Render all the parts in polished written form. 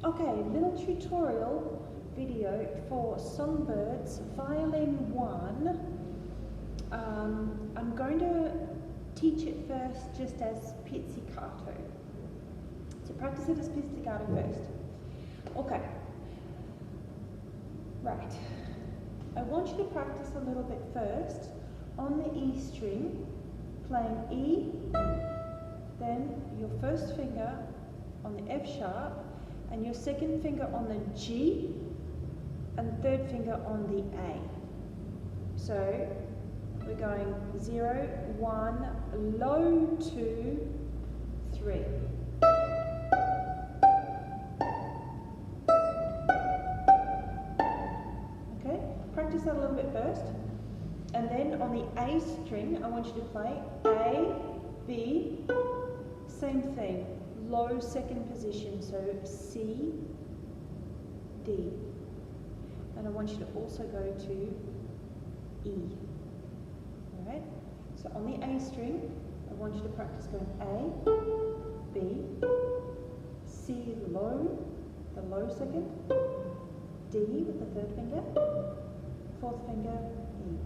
Okay, little tutorial video for Songbirds Violin 1. I'm going to teach it first just as pizzicato. So practice it as pizzicato first. Okay. Right. I want you to practice a little bit first on the E string, playing E, then your first finger on the F sharp, and your second finger on the G, and third finger on the A. So we're going 0, 1, low 2, 3. Okay, practice that a little bit first. And then on the A string, I want you to play A, B, same thing, low second position, so C, D. And I want you to also go to E. Alright? So on the A string, I want you to practice going A, B, C low, the low second, D with the third finger, fourth finger, E.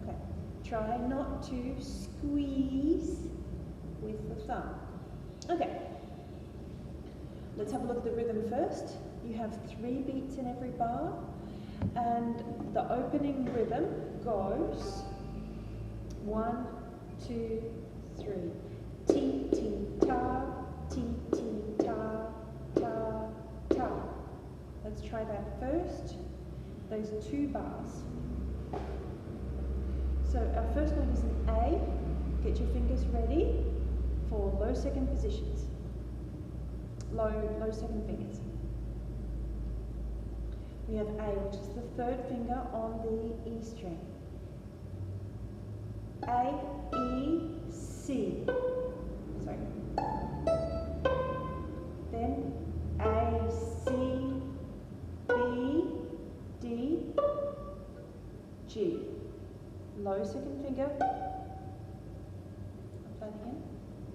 Okay. Try not to squeeze with the thumb. Okay. Let's have a look at the rhythm first. You have 3 beats in every bar, and the opening rhythm goes 1, 2, 3. Ti, ti, ta, ti, ti, ta, ta, ta. Let's try that first. Those 2 bars. So our first note is an A. Get your fingers ready for low second positions. Low second fingers. We have A, which is the third finger on the E string. A, E, C. Sorry. Then A, C, B, D, G. Low second finger. I'll play it again.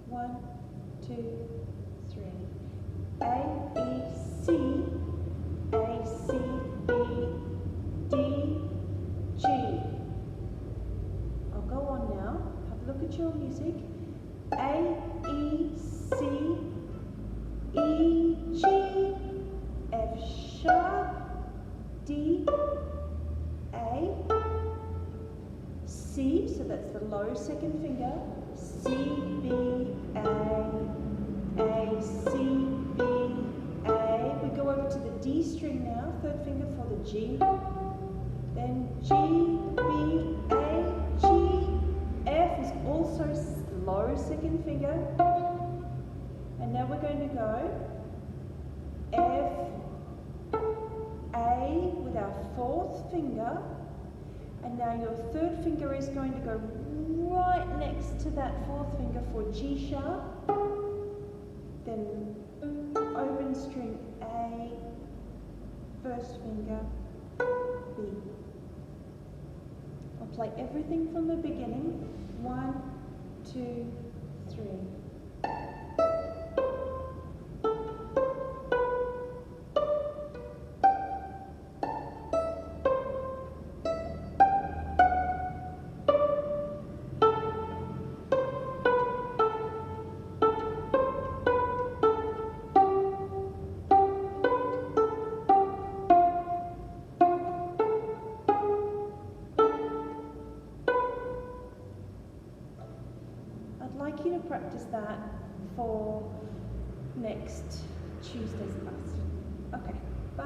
1, 2, 3. A, E, C, A, C, B, D, G. I'll go on now. Have a look at your music. A, E, C, E, G, F sharp, D, A, C, so that's the low second finger, C, B, A, C, B, A. We go over to the D string now, third finger for the G, then G, B, A, G, F is also low second finger, and now we're going to go F, A with our fourth finger, and now your third finger is going to go right next to that fourth finger for G sharp, then open string A, first finger, B. I'll play everything from the beginning. 1, 2, 3. I'd like you to practice that for next Tuesday's class. Okay, bye.